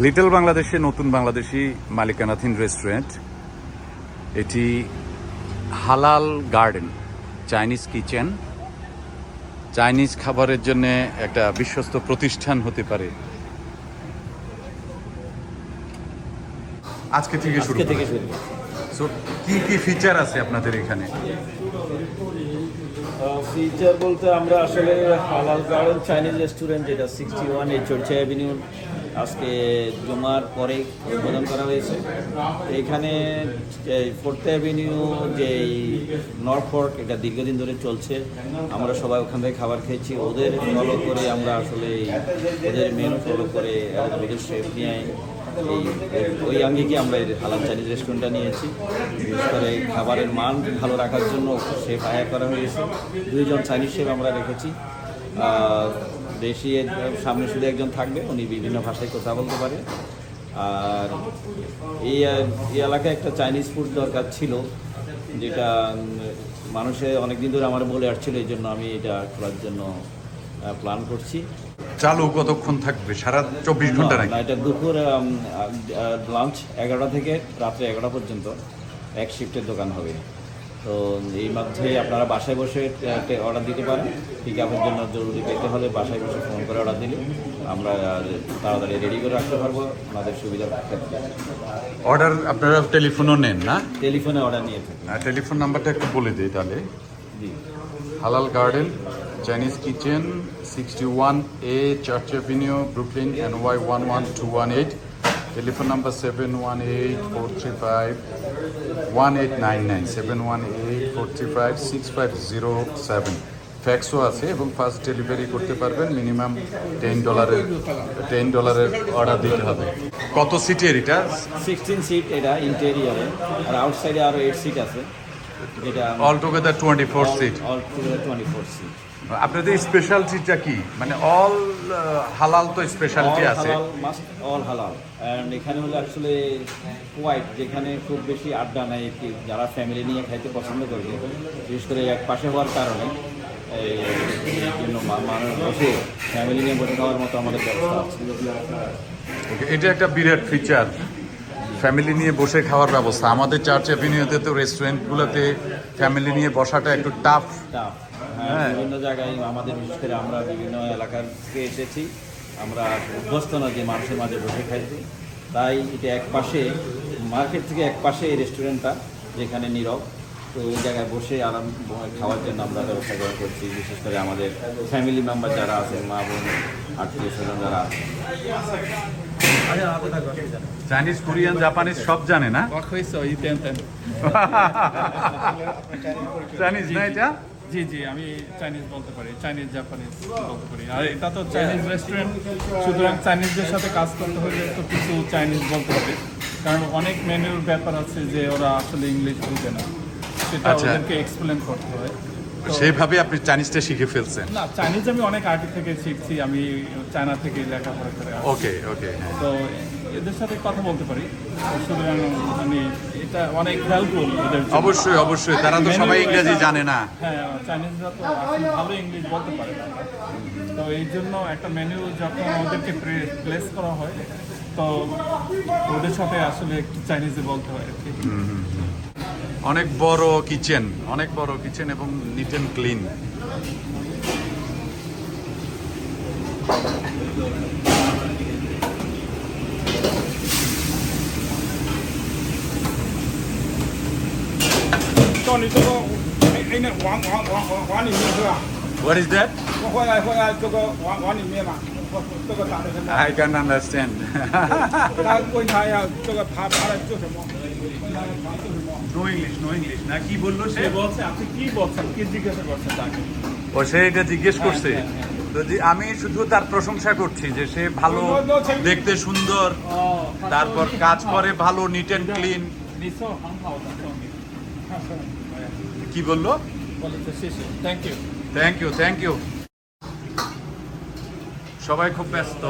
Little বাংলাদেশে নতুন বাংলাদেশি মালিকানাধীন রেস্টুরেন্ট। এটি হালাল গার্ডেন চাইনিজ কিচেন। চাইনিজ খাবারের জন্য একটা বিশ্বস্ত প্রতিষ্ঠান হতে পারে। আজকে থেকে শুরু সো কি কি ফিচার আছে আপনাদের এখানে? ফিচার বলতে আমরা আসলে হালাল গার্ডেন চাইনিজ রেস্টুরেন্ট, যেটা 61 চর্চা অ্যাভিনিউ আজকে জুমার পরে উদ্বোধন করা হয়েছে। এখানে 4th অ্যাভিনিউ যে নর্থ ফোর্ট, এটা দীর্ঘদিন ধরে চলছে। আমরা সবাই ওখান থেকে খাবার খেয়েছি। ওদের ফলো করে আমরা আসলে ওদের মেনু ফলো করে মিডল শেফ নিয়ে ওই আঙ্গিকে আমরা এই হালাল চাইনিজ রেস্টুরেন্টটা নিয়েছি। বিশেষ করে খাবারের মান ভালো রাখার জন্য শেফ হায়ার করা হয়েছে। 2জন চাইনিজ শেফ আমরা রেখেছি। দেশি সামনে শুধু একজন থাকবে, উনি বিভিন্ন ভাষায় কথা বলতে পারে। আর এই এলাকায় একটা চাইনিজ ফুড দরকার ছিল, যেটা মানুষে অনেকদিন ধরে আমার বলে আসছিল। এই জন্য আমি এটা করার জন্য প্ল্যান করছি। চালু কতক্ষণ থাকবে? সারা 24 ঘন্টা নাকি? এটা দুপুর লাঞ্চ 11টা থেকে রাত্রে 11টা পর্যন্ত এক শিফটের দোকান হবে। তো এই মধ্যে আপনারা বাসায় বসে অর্ডার দিতে পারেন। পিক আপের জন্য জরুরি পেতে হলে বাসায় বসে ফোন করে অর্ডার দিলে আমরা তাড়াতাড়ি রেডি করে রাখতে পারবো আমাদের সুবিধার ক্ষেত্রে। অর্ডার আপনারা টেলিফোনও নেন না? টেলিফোনে অর্ডার নিয়ে থাকি। টেলিফোন নাম্বারটা একটু বলে দিই তাহলে। জি, হালাল garden Chinese kitchen, 61A church avenue, Brooklyn, NY 11218। Telephone number 718-435-1899, 718-435-6507। ফ্যাক্সও আছে এবং ফার্স্ট ডেলিভারি করতে পারবেন। মিনিমাম $10 অর্ডার দিতে হবে। কত সিটের এটা? 16 সিট এটা ইন্টেরিয়ারে, আর আউটসাইডে আরও 8 সিট আছে, যেটা all together 24 seat. All together 24 seat. আপনাদের স্পেশালিটিটা কি? মানে অল হালাল তো স্পেশালিটি আছে। অল হালাল। অ্যান্ড এখানে হলো আসলে হোয়াইট, যেখানে খুব বেশি আড্ডা নেই, যারা ফ্যামিলি নিয়ে খাইতে পছন্দ করবে, বিশেষ করে এক পাশে হওয়ার কারণে এই জন্য মানুষ বসে ফ্যামিলি নিয়ে বসে খাওয়ার মতো আমাদের ব্যবস্থা আছে। ওকে, এটা একটা বিরাট ফিচার, ফ্যামিলি নিয়ে বসে খাওয়ার ব্যবস্থা। আমাদের চার্চ অ্যাভিনিউতে তো রেস্টুরেন্টগুলোতে ফ্যামিলি নিয়ে বসাটা একটু টাফ। হ্যাঁ, বিভিন্ন জায়গায় আমাদের, বিশেষ করে আমরা বিভিন্ন এলাকার থেকে এসেছি, আমরা অভ্যস্ত না যে মানুষের মাঝে বসে খাইতে। তাই এটা এক পাশে মার্কেট থেকে এক পাশে এই রেস্টুরেন্টটা, যেখানে নীরব, তো ওই জায়গায় বসে আরাম খাওয়ার জন্য আমরা ব্যবস্থা করা করছি। বিশেষ করে আমাদের ফ্যামিলি মেম্বার যারা আছেন, মা বোন, আত্মীয় স্বজন যারা আছেন। চাইনিজ, কোরিয়ান, জাপানিজ সব জানে না? চাইনিজ না এটা? জি জি, আমি চাইনিজ বলতে পারি, চাইনিজ জাপানিজ বলতে পারি। আর এটা তো চাইনিজ রেস্টুরেন্ট, সুতরাং চাইনিজদের সাথে কাজ করতে হলে তো কিছু চাইনিজ বলতে হবে, কারণ অনেক মেনুর ব্যাপার আছে যে ওরা আসলে ইংলিশ বুঝে না, সেটা ওদেরকে এক্সপ্লেন করতে হয়। সেইভাবে আপনি চাইনিজটা শিখে ফেলছেন? না, চাইনিজ আমি অনেক আগে থেকে শিখছি, আমি চায়না থেকে লেখাপড়া করে আসছি। ওকে ওকে। তো এদের সাথে কথা বলতে পারি, সুতরাং মানে এটা অনেক হেল্পফুল এদের জন্য। অবশ্যই অবশ্যই, তারা তো সবাই ইংরেজি জানে না। হ্যাঁ, চাইনিজরা তো আসলে ভালো ইংলিশ বলতে পারে না। তো এই জন্য একটা মেনু যখন ওদেরকে প্লেস করা হয়, তো ওদের সাথে আসলে একটু চাইনিজে বলতে হয় আর কি। অনেক বড় কিচেন, অনেক বড় কিচেন এবং neat and clean. What is that? I can't understand. No English, no English. না, কি বললো সে? বলছে আপনি কি বলছেন, কি জিজ্ঞাসা করছেন তাকে? ও, সে এটা জিজ্ঞেস করছে। তো আমি শুধু তার প্রশংসা করছি যে সে ভালো দেখতে, সুন্দর, তারপর কাজ করে ভালো, নিট অ্যান্ড ক্লিন। কি বললো? Thank you. Thank you, thank you. সবাই খুব ব্যস্ত।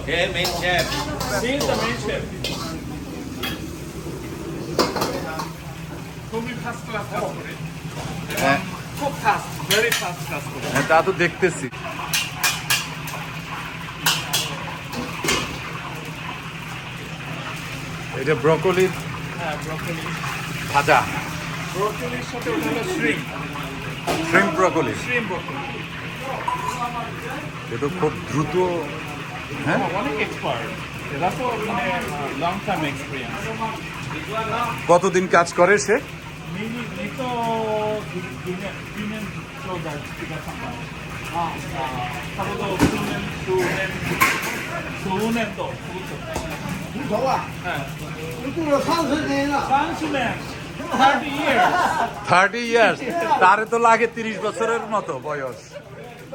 Hey, main chef. He is the main chef. খুবই ফার্স্ট ক্লাস কাজ করে, খুব ফাস্ট। ভেরি ফাস্ট কাজ করে। হ্যাঁ, তা তো দেখতেছি। এটা ব্রকলির হ্যাঁ, ব্রকলি। ভাজা, ব্রকলির সাথে ওটা হলো শ্রিম্প শ্রিম্প ব্রকলি। ব্রকলি। এটা খুব দ্রুত। হ্যাঁ, অনেক এক্সপার্ট, এরা তো মানে লং টাইম এক্সপিরিয়েন্স। কতদিন কাজ করে সে? Nito Union Soldier kita sampai. Kalau tuh Sunen tuh,走啊！我住了30年了。 Sansunen, 30 years. 30 years, তারে তো লাগে 30 বছরের মতো বয়স।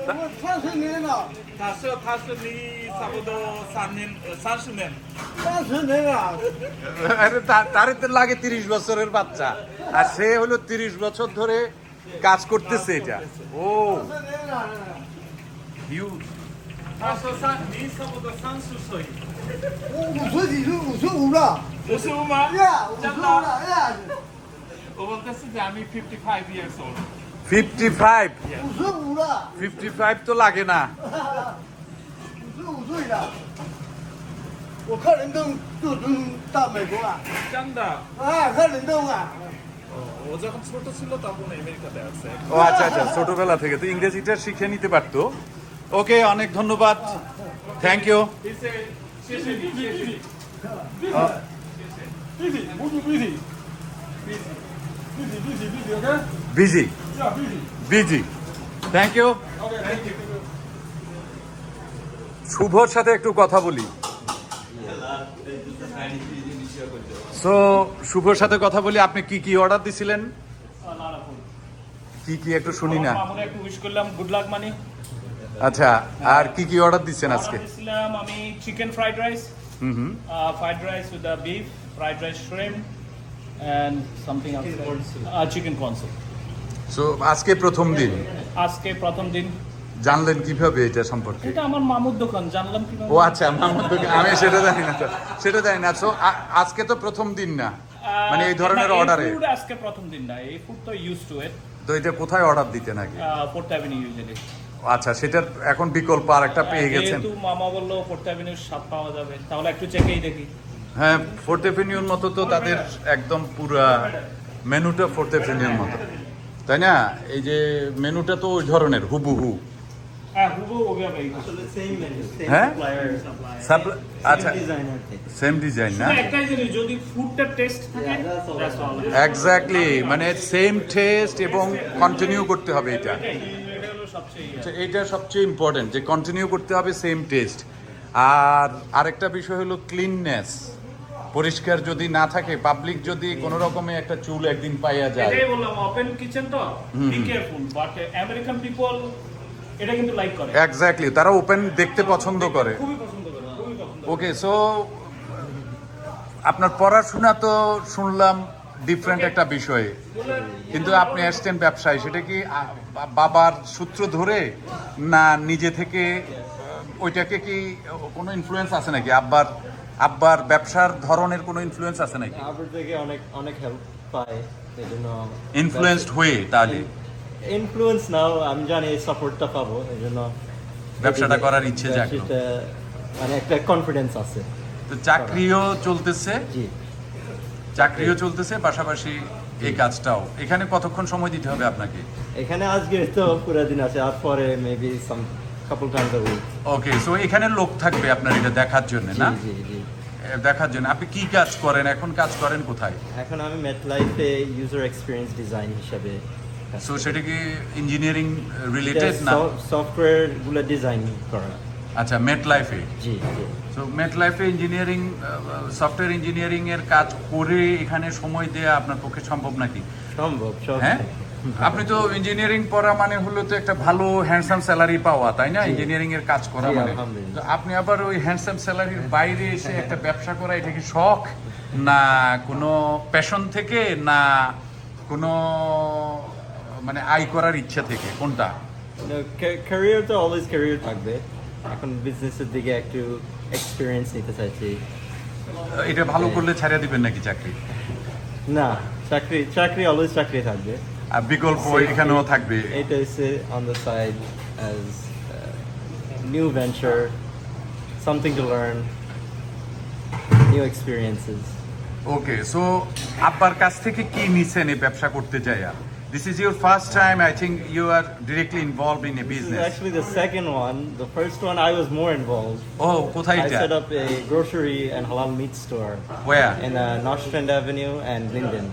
我30年了，他是你差不多30年。 30年了。 আরে তারে তো লাগে 30 বছরের বাচ্চা, আর সে হলো 30 বছর ধরে কাজ করতেছে এটা। ও 30年了。 হিউজ।他说你差不多30岁。我50几岁，55了。 55吗？呀，55了，哎呀，我这是讲你55 years old。 55 55了， 55 তো লাগে না। 55岁了。我看人都到美国了，真的。啊，看人都啊。 ও যখন ছোট ছিল তখন আমেরিকাতে আছে। ও আচ্ছা আচ্ছা, ছোটবেলা থেকে তো ইংরেজিটা শিখে নিতে পারতো। ওকে, অনেক ধন্যবাদ, thank you. busy，不是 busy。busy OK。 busy Yeah busy。 busy, thank you. OK thank you。 শুভর সাথে একটু কথা বলি। সো শুভর সাথে কথা বলি, আপনি কি কি অর্ডার দিছিলেন? কি কি একটু শুনি না। আমরা একটু উইশ করলাম গুড লাক মানি। আচ্ছা, আর কি কি অর্ডার দিচ্ছেন আজকে? দিছিলাম আমি chicken fried rice, hmm, fried rice with the beef, fried rice shrimp, and something else. Chicken corn soup. So আজকে প্রথম দিন, আজকে প্রথম দিন। জানলেন কিভাবে এটা সম্পর্কে? এটা আমার মামুর দোকান, জানলাম কিভাবে? ও আচ্ছা, আমি সেটা জানি না তো, সেটা জানি না। সো আজকে তো প্রথম দিন না, মানে এই ধরনের অর্ডারে? ফুড আজকে প্রথম দিন না, এই ফুড তো ইউজ টু ইট। তো এটা কোথায় অর্ডার দিতে নাকি? Fourth avenue usually. আচ্ছা, সেটার এখন বিকল্প আর একটা পেয়ে গেছেন। যেহেতু মামা বললো ফোর্থ অ্যাভিনিউর স্বাদ পাওয়া যাবে, তাহলে একটু চেকেই দেখি। হ্যাঁ, ফোর্থ এভিনিউর মতো তো তাদের একদম পুরা মেনুটা ফোর্থ এভিনিউর মতো, তাই না? এই যে মেনুটা তো ওই ধরনের হুবহু। হ্যাঁ, হুবহু ওভাবে। হ্যাঁ, আচ্ছা, ডিজাইনার থেকে সেম ডিজাইন না? একটাই জিনিস, যদি ফুডটা টেস্ট থাকে, that's all. এক্স্যাক্টলি, মানে সেম টেস্ট এবং কন্টিনিউ করতে হবে এটা। এটা হলো সবচেয়ে আচ্ছা, এইটা সবচেয়ে ইম্পর্টেন্ট যে কন্টিনিউ করতে হবে সেম টেস্ট। আর আরেকটা বিষয় হলো ক্লিননেস, পরিষ্কার যদি না থাকে, পাবলিক যদি কোনো রকমে একটা চুল একদিন পাইয়া যায়। এটাই বললাম, ওপেন কিচেন তো be careful, but American people এটা কিন্তু লাইক করে। এক্স্যাক্টলি, তারা ওপেন দেখতে পছন্দ করে। খুবই পছন্দ করে, খুবই পছন্দ করে। ওকে, সো আপনার পড়াশোনা তো শুনলাম ডিফারেন্ট একটা বিষয়ে, কিন্তু আপনি আসছেন ব্যবসায়, সেটা কি বাবার সূত্র ধরে না নিজে থেকে? ওইটাকে কি কোনো ইনফ্লুয়েন্স আছে নাকি? আব্বার ব্যবসার ধরনের কোনো ইনফ্লুয়েন্স আছে নাকি? আবার থেকে অনেক অনেক হেল্প পায়, এই জন্য ইনফ্লুয়েন্সড হয়ে তাহলে ইনফ্লুয়েন্স নাও আমি জানি সাপোর্টটা পাবো, এই জন্য ব্যবসাটা করার ইচ্ছে জাগলো। ব্যবসাটা মানে একটা কনফিডেন্স আছে। তো চাকরিও চলতেছে, জি, চাকরিও চলতেছে, পাশাপাশি এই কাজটাও। এখানে কতক্ষণ সময় দিতে হবে আপনাকে? এখানে আজকে তো পুরো দিন আছে, আর পরে maybe some couple times a week. Okay, so এখানে লোক থাকবে আপনার এটা দেখার জন্য না? জি জি। দেখার জন্য। আপনি কি কাজ করেন এখন? কাজ করেন কোথায়? এখন আমি মেটলাইফে ইউজার এক্সপিরিয়েন্স ডিজাইন হিসাবে সো সেটা কি ইঞ্জিনিয়ারিং রিলেটেড না? সফটওয়্যার গুলো ডিজাইন করা। আচ্ছা, মেট লাইফে। জি জি। সো মেট লাইফে ইঞ্জিনিয়ারিং, সফটওয়্যার ইঞ্জিনিয়ারিং এর কাজ করে এখানে সময় দেয়া আপনার পক্ষে সম্ভব নাকি? সম্ভব সব। হ্যাঁ, আপনি তো ইঞ্জিনিয়ারিং পড়া মানে হলো তো একটা ভালো হ্যান্ডসাম স্যালারি পাওয়া, তাই না? ইঞ্জিনিয়ারিং এর কাজ করা জি, মানে। আলহামদুলিল্লাহ। তো আপনি আবার ওই হ্যান্ডসাম স্যালারির বাইরে এসে একটা ব্যবসা করা, এটা কি শখ না কোনো প্যাশন থেকে, না কোনো মানে আয় করার ইচ্ছা থেকে, কোনটা? ক্যারিয়ার তো অলওয়েজ ক্যারিয়ার থাকবে, এখন বিজনেসের দিকে একটু এক্সপিরিয়েন্স নিতে চাইছি। এটা ভালো করলে ছাড়িয়ে দিবেন নাকি চাকরি? না, চাকরি অলওয়েজ চাকরি থাকবে, বিকল্প এখানেও থাকবে। এটা is on the side as new venture, something to learn, new experiences. Okay, so আব্বার কাছ থেকে কি নিছেন এই ব্যবসা করতে যাইয়া? This is your first time, I think you are directly involve in a This is business. actually the second one. The first one I was more involved. ও কোথায় I এটা? set up a grocery and halal meat store Where? in Nostrand Avenue and Linden.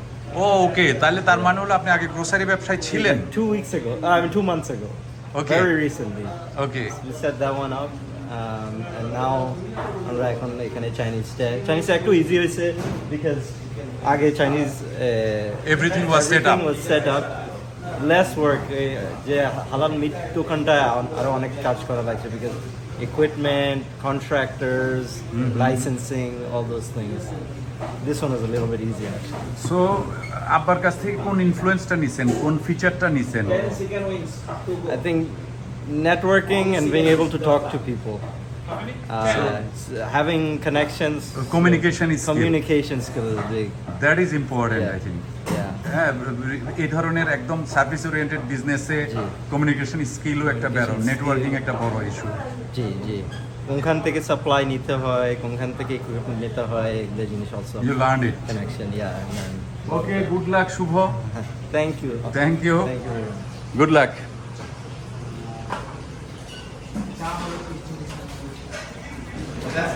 ও ওকে, তাহলে তার মানে হলো আপনি আগে grocery ব্যবসায় ছিলেন। 2 weeks ago, 2 months ago. Okay. Very recently. Okay, We set that one up, and now আমরা এখন এখানে Chinese একটু easy হয়েছে because আগে Chinese Everything was set up. was set up. Less work, যে হালাল মিট দোকানটা আরো অনেক কাজ করা লাগছে because equipment, contractors, licensing, all those things. This one was a little bit easier actually. So আব্বার কাছ থেকে কোন ইনফ্লুয়েন্সটা নিছেন, কোন ফিচারটা নিছেন? I think networking and being able to talk to people. Having connections, communication skill, communication skill is big. That is important I think. Yeah. হ্যাঁ, এই ধরনের একদম সার্ভিস ওরিয়েন্টেড বিজনেসে কমিউনিকেশন স্কিলও একটা বড়, নেটওয়ার্কিং একটা বড় ইস্যু। জি জি কোনখান থেকে সাপ্লাই নিতে হয়, কোনখান থেকে ইকুইপমেন্ট নিতে হয়, এগুলো জিনিস also you learn it. Connection, okay, good luck Shubho. Thank you thank you, thank you good luck. That's